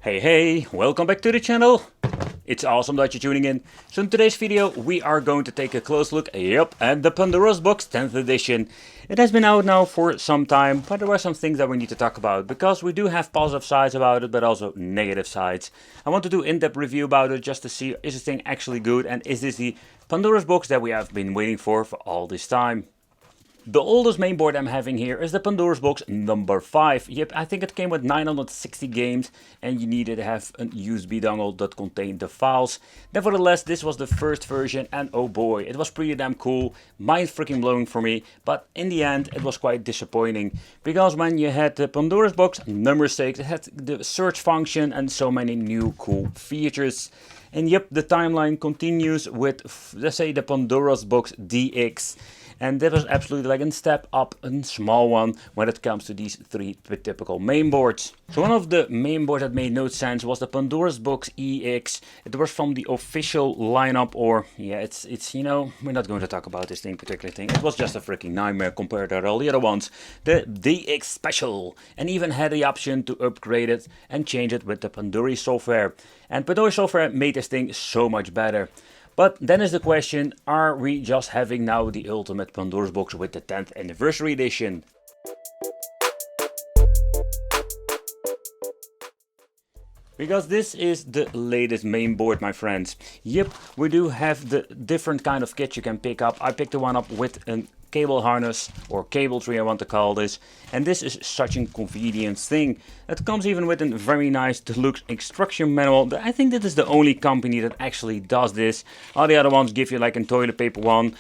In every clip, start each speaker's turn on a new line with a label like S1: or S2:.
S1: Hey, welcome back to the channel. It's awesome that you're tuning in. So in today's video we are going to take a close look at the Pandora's Box 10th edition. It has been out now for some time, but there are some things that we need to talk about because we do have positive sides about it but also negative sides. I want to do in-depth review about it just to see is this thing actually good and is this the Pandora's Box that we have been waiting for all this time. The oldest mainboard I'm having here is the Pandora's Box number 5. Yep, I think it came with 960 games and you needed to have a USB dongle that contained the files. Nevertheless, this was the first version and oh boy, it was pretty damn cool, mind freaking blowing for me, but in the end it was quite disappointing. Because when you had the Pandora's Box number 6, it had the search function and so many new cool features. And yep, the timeline continues with, let's say, the Pandora's Box DX. And that was absolutely like a step up, a small one, when it comes to these three typical mainboards. So one of the mainboards that made no sense was the Pandora's Box EX. It was from the official lineup, or yeah, it's you know, we're not going to talk about this particular thing. It was just a freaking nightmare compared to all the other ones. The DX Special, and even had the option to upgrade it and change it with the Pandora software. And Pandora software made this thing so much better. But then is the question, are we just having now the ultimate Pandora's Box with the 10th anniversary edition? Because this is the latest mainboard, my friends. Yep, we do have the different kind of kit you can pick up. I picked the one up with a cable harness, or cable tree I want to call this, and this is such a convenient thing. It comes even with a very nice deluxe instruction manual. I think that is the only company that actually does this. All the other ones give you like a toilet paper one,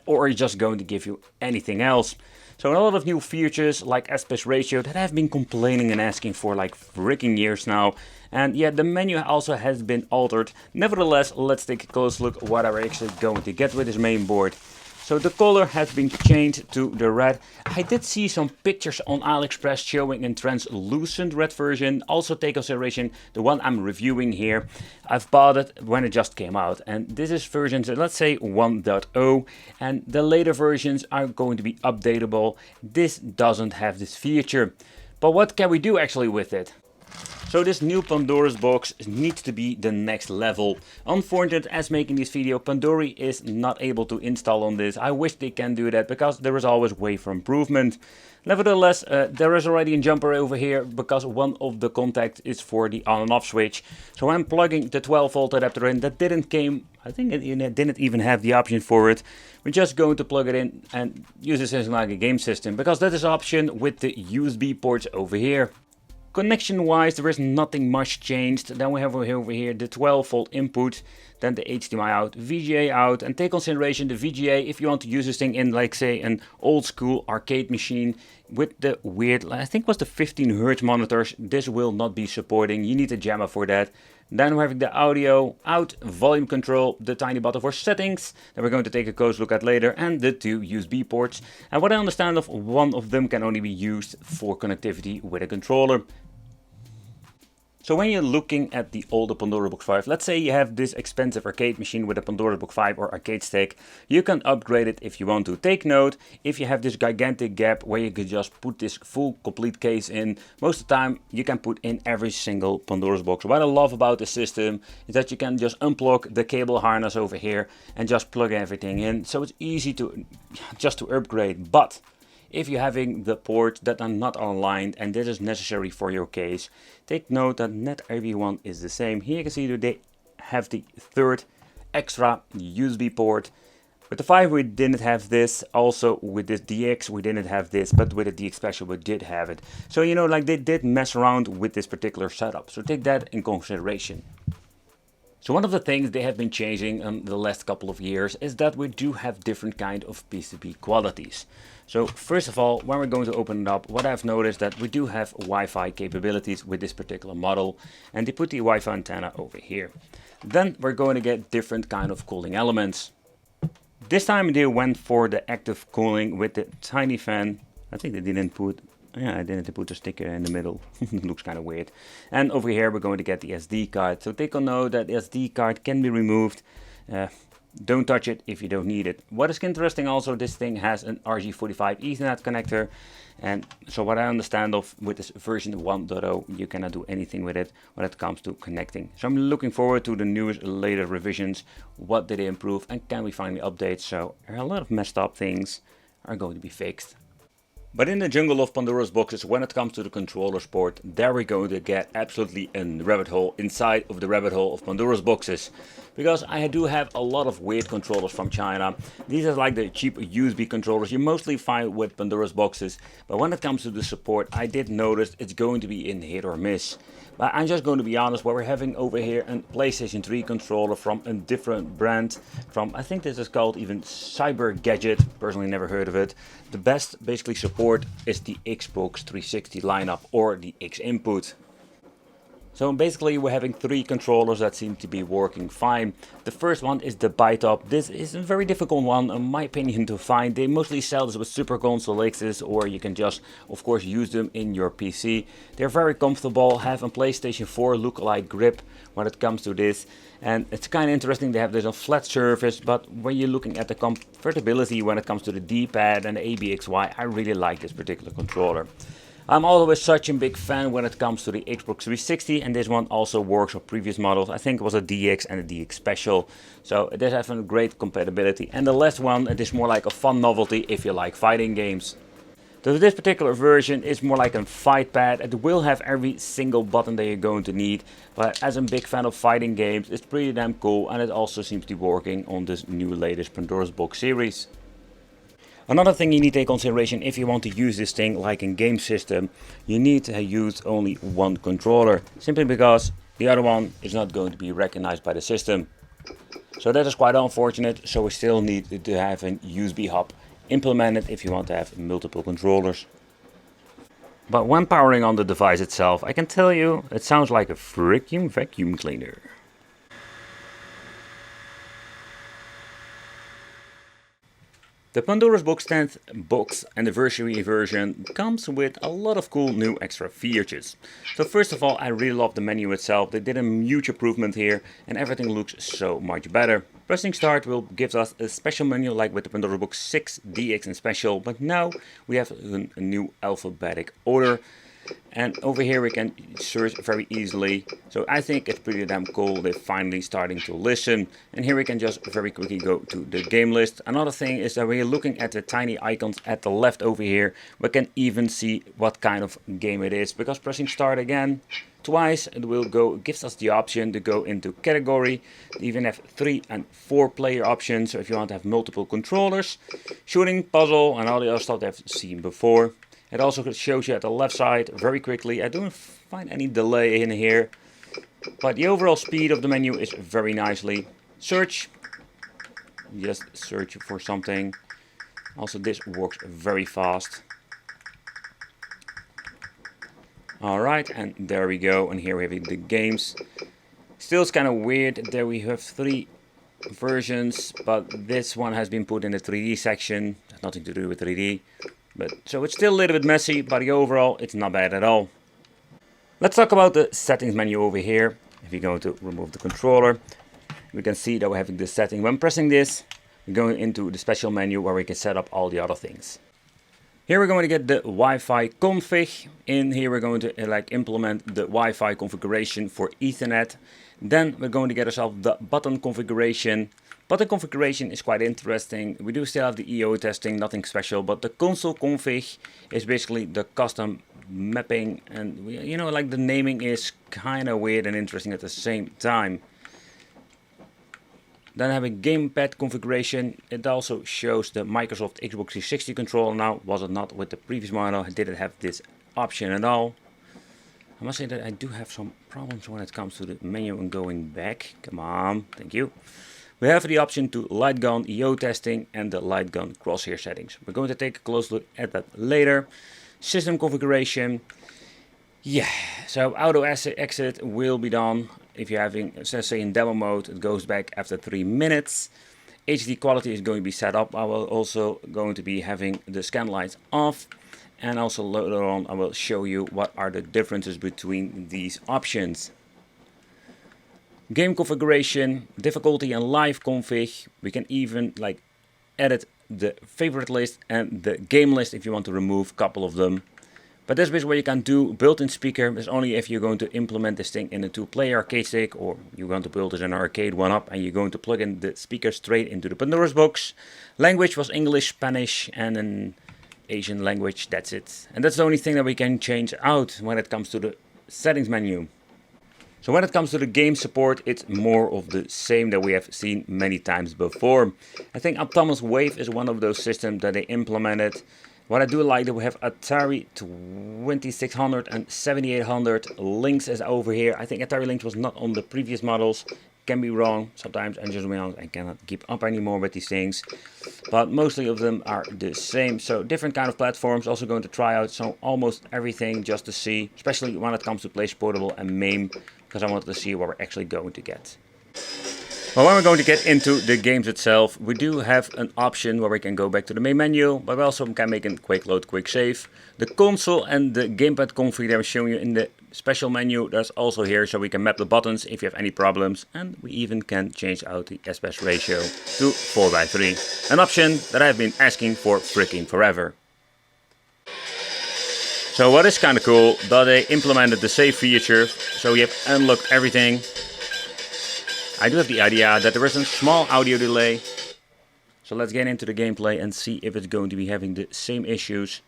S1: or just going to give you anything else. So a lot of new features like aspect ratio that I've been complaining and asking for like freaking years now. And yeah, the menu also has been altered. Nevertheless, let's take a close look what I'm actually going to get with this mainboard. So the color has been changed to the red. I did see some pictures on AliExpress showing a translucent red version. Also take consideration the one I'm reviewing here. I've bought it when it just came out. And this is version, let's say 1.0. And the later versions are going to be updatable. This doesn't have this feature. But what can we do actually with it? So this new Pandora's Box needs to be the next level. Unfortunate as making this video, Pandora is not able to install on this. I wish they can do that because there is always way for improvement. Nevertheless, there is already a jumper over here because one of the contacts is for the on and off switch. So I'm plugging the 12 volt adapter in. That didn't came, I think it didn't even have the option for it. We're just going to plug it in and use this as like a game system because that is an option with the USB ports over here. Connection wise, there is nothing much changed. Then we have over here the 12 volt input, then the HDMI out, VGA out, and take consideration the VGA if you want to use this thing in like say an old school arcade machine with the weird, I think it was the 15 Hz monitors. This will not be supporting, you need a jammer for that. Then we're having the audio out, volume control, the tiny button for settings that we're going to take a close look at later, and the two USB ports. And what I understand of, one of them can only be used for connectivity with a controller. So when you're looking at the older Pandora's Box 5, let's say you have this expensive arcade machine with a Pandora's Box 5 or arcade stick, you can upgrade it if you want to. Take note, if you have this gigantic gap where you could just put this full complete case in, most of the time you can put in every single Pandora's Box. What I love about this system is that you can just unplug the cable harness over here and just plug everything in. So it's easy to just to upgrade. But if you're having the ports that are not aligned and this is necessary for your case, take note that not everyone is the same. Here you can see that they have the third extra USB port. With the 5 we didn't have this, also with this DX we didn't have this, but with the DX Special we did have it. So you know, like they did mess around with this particular setup, so take that in consideration. So one of the things they have been changing in the last couple of years is that we do have different kind of PCB qualities. So first of all, when we're going to open it up, what I've noticed that we do have Wi-Fi capabilities with this particular model, and they put the Wi-Fi antenna over here. Then we're going to get different kind of cooling elements. This time they went for the active cooling with the tiny fan. I think they didn't put, yeah, I didn't put a sticker in the middle. It looks kind of weird. And over here we're going to get the SD card. So take a note that the SD card can be removed. Don't touch it if you don't need it. What is interesting also, this thing has an RJ45 Ethernet connector, and so what I understand of with this version 1.0, you cannot do anything with it when it comes to connecting. So I'm looking forward to the newest later revisions. What did they improve, and can we finally update? So a lot of messed up things are going to be fixed. But in the jungle of Pandora's boxes, when it comes to the controller port, there we're going to get absolutely a rabbit hole inside of the rabbit hole of Pandora's boxes. Because I do have a lot of weird controllers from China. These are like the cheap USB controllers you mostly find with Pandora's boxes. But when it comes to the support, I did notice it's going to be in hit or miss. But I'm just going to be honest, what we're having over here a PlayStation 3 controller from a different brand. From, I think this is called even Cyber Gadget, personally never heard of it. The best basically support is the Xbox 360 lineup or the X input. So basically we're having three controllers that seem to be working fine. The first one is the ByTop. This is a very difficult one in my opinion to find. They mostly sell this with Super Console X's, or you can just of course use them in your PC. They're very comfortable, have a PlayStation 4 look-alike grip when it comes to this. And it's kind of interesting, they have this on flat surface, but when you're looking at the compatibility when it comes to the D-pad and the ABXY, I really like this particular controller. I'm always such a big fan when it comes to the Xbox 360, and this one also works on previous models. I think it was a DX and a DX Special, so it does have a great compatibility. And the last one, it is more like a fun novelty if you like fighting games. So this particular version is more like a fight pad. It will have every single button that you're going to need, but as a big fan of fighting games, it's pretty damn cool, and it also seems to be working on this new latest Pandora's Box series. Another thing you need to take consideration if you want to use this thing like in game system, you need to use only one controller, simply because the other one is not going to be recognized by the system. So that is quite unfortunate, so we still need to have a USB hub implemented if you want to have multiple controllers. But when powering on the device itself, I can tell you it sounds like a freaking vacuum cleaner. The Pandora's Box 10th box anniversary version comes with a lot of cool new extra features. So first of all, I really love the menu itself. They did a huge improvement here and everything looks so much better. Pressing start will give us a special menu like with the Pandora's Box 6, DX and Special, but now we have a new alphabetic order. And over here we can search very easily. So I think it's pretty damn cool. They're finally starting to listen. And here we can just very quickly go to the game list. Another thing is that when you're looking at the tiny icons at the left over here, we can even see what kind of game it is. Because pressing start again twice, it will gives us the option to go into category. They even have 3 and 4 player options. So if you want to have multiple controllers, shooting, puzzle and all the other stuff that I've seen before. It also shows you at the left side very quickly. I don't find any delay in here, but the overall speed of the menu is very nicely. Search, just search for something. Also this works very fast. Alright, and there we go, and here we have the games. Still it's kind of weird that we have 3 versions, but this one has been put in the 3D section. Has nothing to do with 3D. But so it's still a little bit messy, but overall it's not bad at all. Let's talk about the settings menu over here. If you go to remove the controller, we can see that we're having this setting. When pressing this, we're going into the special menu where we can set up all the other things. Here we're going to get the Wi-Fi config. In here we're going to implement the Wi-Fi configuration for Ethernet. Then we're going to get ourselves the button configuration. Button configuration is quite interesting. We do still have the EO testing, nothing special, but the console config is basically the custom mapping, and you know, like the naming is kind of weird and interesting at the same time. Then having gamepad configuration, it also shows the Microsoft Xbox 360 controller now. Was it not with the previous model? I didn't have this option at all. I must say that I do have some problems when it comes to the menu and going back. Come on, thank you. We have the option to light gun EO testing and the light gun crosshair settings. We're going to take a close look at that later. System configuration. Yeah, so auto exit will be done. If you're having, let's say in demo mode, it goes back after 3 minutes. HD quality is going to be set up. I will also going to be having the scan lights off. And also later on I will show you what are the differences between these options. Game configuration, difficulty and live config. We can even like edit the favorite list and the game list if you want to remove a couple of them. But this is where you can do built-in speaker. It's only if you're going to implement this thing in a 2-player arcade stick, or you're going to build it in an arcade one-up and you're going to plug in the speaker straight into the Pandora's box. Language was English, Spanish and an Asian language, that's it. And that's the only thing that we can change out when it comes to the settings menu. So when it comes to the game support, it's more of the same that we have seen many times before. I think Atomus Wave is one of those systems that they implemented. What I do like that we have Atari 2600 and 7800. Lynx is over here. I think Atari Lynx was not on the previous models. Can be wrong. Sometimes I'm just honest, I cannot keep up anymore with these things. But mostly of them are the same. So different kind of platforms. Also going to try out so almost everything just to see. Especially when it comes to Place Portable and MAME. Because I wanted to see what we're actually going to get. Well, when we're going to get into the games itself, we do have an option where we can go back to the main menu, but we also can make a quick load, quick save. The console and the gamepad config that I'm showing you in the special menu, that's also here, so we can map the buttons if you have any problems, and we even can change out the aspect ratio to 4:3. An option that I've been asking for freaking forever. So what is kind of cool, that they implemented the save feature, so we have unlocked everything. I do have the idea that there is a small audio delay. So let's get into the gameplay and see if it's going to be having the same issues.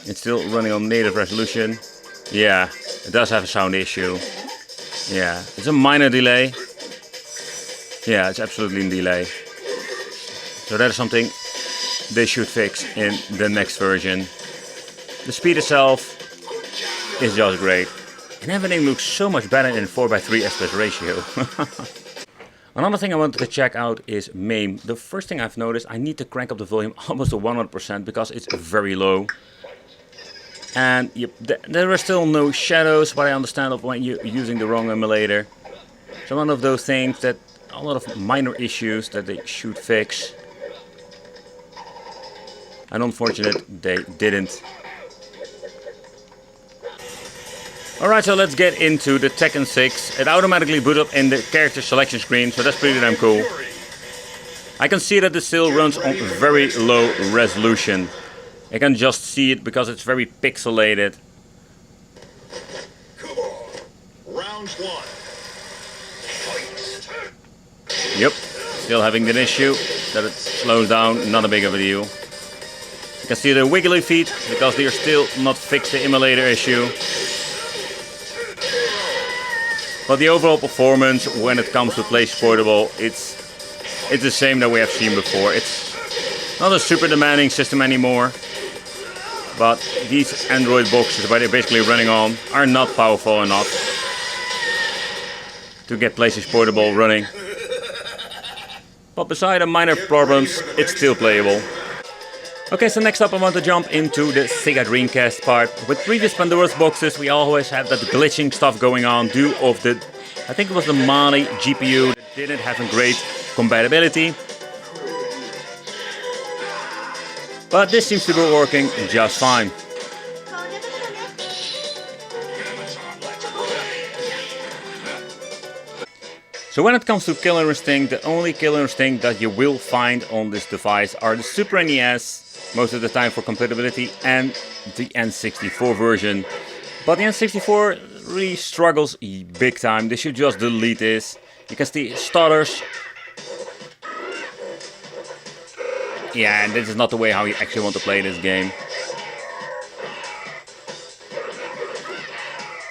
S1: It's still running on native resolution. Yeah, it does have a sound issue. Yeah, it's a minor delay. Yeah, it's absolutely a delay. So that is something they should fix in the next version. The speed itself is just great. And everything looks so much better in 4:3 aspect ratio. Another thing I wanted to check out is MAME. The first thing I've noticed, I need to crank up the volume almost to 100% because it's very low. And yep, there are still no shadows, but I understand of when you're using the wrong emulator. So one of those things that a lot of minor issues that they should fix. And unfortunately, they didn't. Alright, so let's get into the Tekken 6. It automatically boots up in the character selection screen, so that's pretty damn cool. I can see that it still runs on very low resolution. I can just see it because it's very pixelated.
S2: Round one.
S1: Yep, still having an issue that it slows down, not a big of a deal. You can see the wiggly feet because they are still not fixed the emulator issue. But the overall performance when it comes to Place Portable, it's the same that we have seen before. It's not a super demanding system anymore. But these Android boxes where they're basically running on are not powerful enough to get Place Portable running. But beside the minor problems, it's still playable. Okay, so next up I want to jump into the Sega Dreamcast part. With previous Pandora's boxes we always had that glitching stuff going on due of the, I think it was the Mali GPU that didn't have a great compatibility. But this seems to be working just fine. So when it comes to Killer Instinct, the only Killer Instinct that you will find on this device are the Super NES, most of the time for compatibility, and the N64 version. But the N64 really struggles big time. They should just delete this. You can see stutters. Yeah, and this is not the way how you actually want to play this game.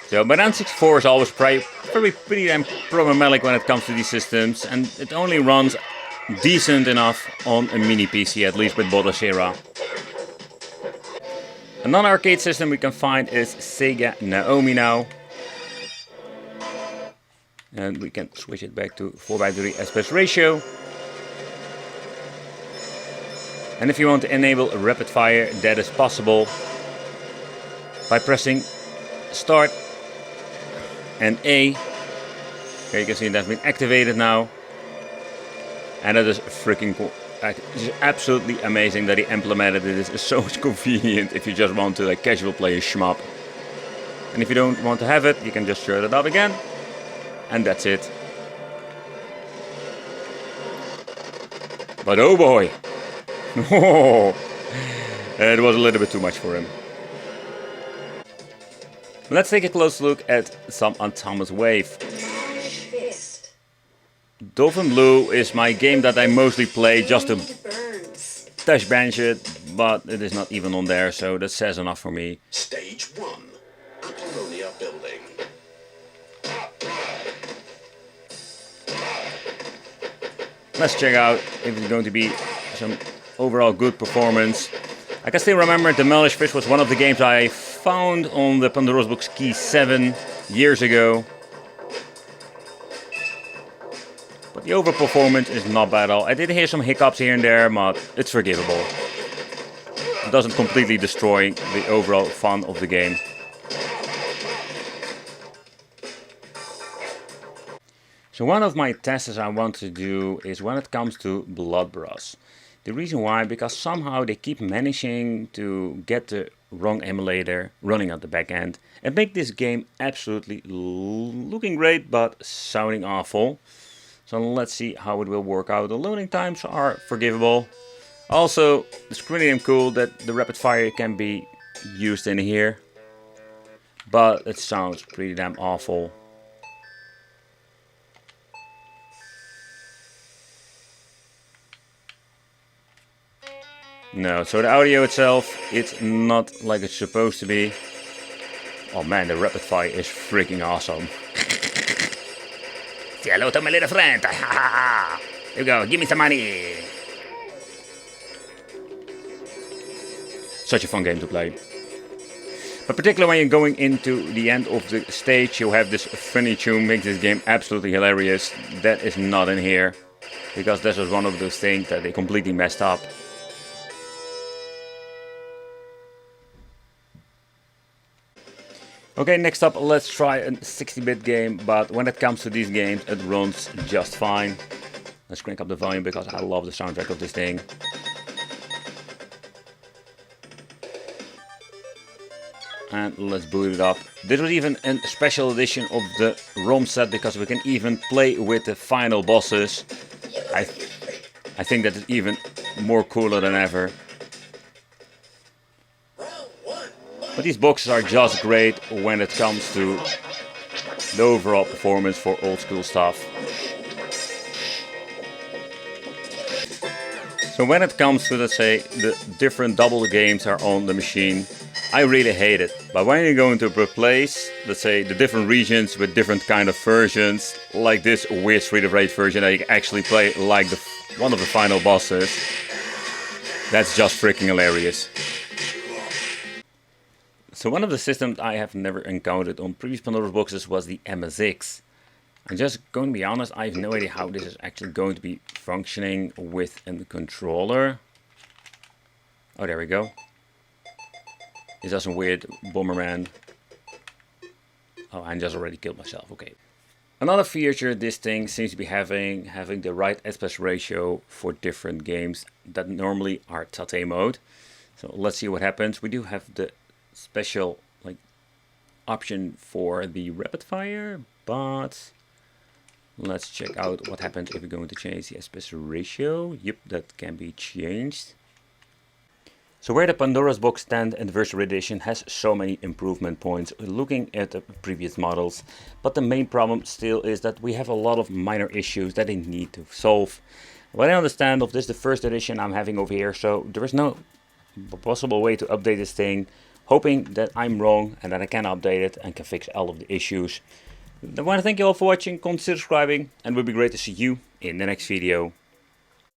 S1: So, but N64 is always pretty damn problematic when it comes to these systems, and it only runs decent enough on a mini PC, at least with Bodasera. Another arcade system we can find is Sega Naomi now. And we can switch it back to 4:3 aspect ratio. And if you want to enable rapid fire, that is possible by pressing Start and A. Okay, you can see that's been activated now. And that is freaking cool. It's absolutely amazing that he implemented it. It is so much convenient if you just want to like casual play a shmup. And if you don't want to have it, you can just shut it up again. And that's it. But oh boy. It was a little bit too much for him. Let's take a close look at some Thomas Wave. Dolphin Blue is my game that I mostly play just to dash bench it, but it is not even on there, so that says enough for me.
S2: Stage 1. Apollonia building.
S1: Let's check out if it's going to be some overall good performance. I can still remember the Mellish Fish was one of the games I found on the Pandora's Box Key 7 years ago. But the overall performance is not bad at all. I did hear some hiccups here and there, but it's forgivable. It doesn't completely destroy the overall fun of the game. So one of my tests I want to do is when it comes to Blood Bros. The reason why, because somehow they keep managing to get the wrong emulator running at the back end and make this game absolutely looking great but sounding awful. So let's see how it will work out. The loading times are forgivable. Also, it's pretty damn cool that the rapid fire can be used in here, but it sounds pretty damn awful. No, so the audio itself, it's not like it's supposed to be. Oh man, the rapid fire is freaking awesome. Say hello to my little friend. Here you go, give me some money. Such a fun game to play. But particularly when you're going into the end of the stage, you have this funny tune, makes this game absolutely hilarious. That is not in here, because this was one of those things that they completely messed up. Okay, next up, let's try a 60-bit game, but when it comes to these games, it runs just fine. Let's crank up the volume because I love the soundtrack of this thing. And let's boot it up. This was even a special edition of the ROM set because we can even play with the final bosses. I think that is even more cooler than ever. But these boxes are just great when it comes to the overall performance for old school stuff. So when it comes to, let's say, the different double games are on the machine, I really hate it. But when you're going to replace, let's say, the different regions with different kind of versions, like this weird Street of Rage version that you can actually play like one of the final bosses, that's just freaking hilarious. So one of the systems I have never encountered on previous Pandora's boxes was the MSX. I'm just going to be honest, I have no idea how this is actually going to be functioning with a controller. Oh, there we go. Is that some weird Bomberman? Oh, I just already killed myself, okay. Another feature this thing seems to be having the right aspect ratio for different games that normally are Tate mode. So let's see what happens. We do have the special option for the rapid fire, but let's check out what happens if we're going to change the aspect ratio. Yep, that can be changed. So where the Pandora's Box 10th Anniversary Edition has so many improvement points looking at the previous models, but the main problem still is that we have a lot of minor issues that they need to solve. What I understand of this, the first edition I'm having over here, so there is no possible way to update this thing. Hoping that I'm wrong and that I can update it and can fix all of the issues. I want to thank you all for watching, consider subscribing, and it would be great to see you in the next video.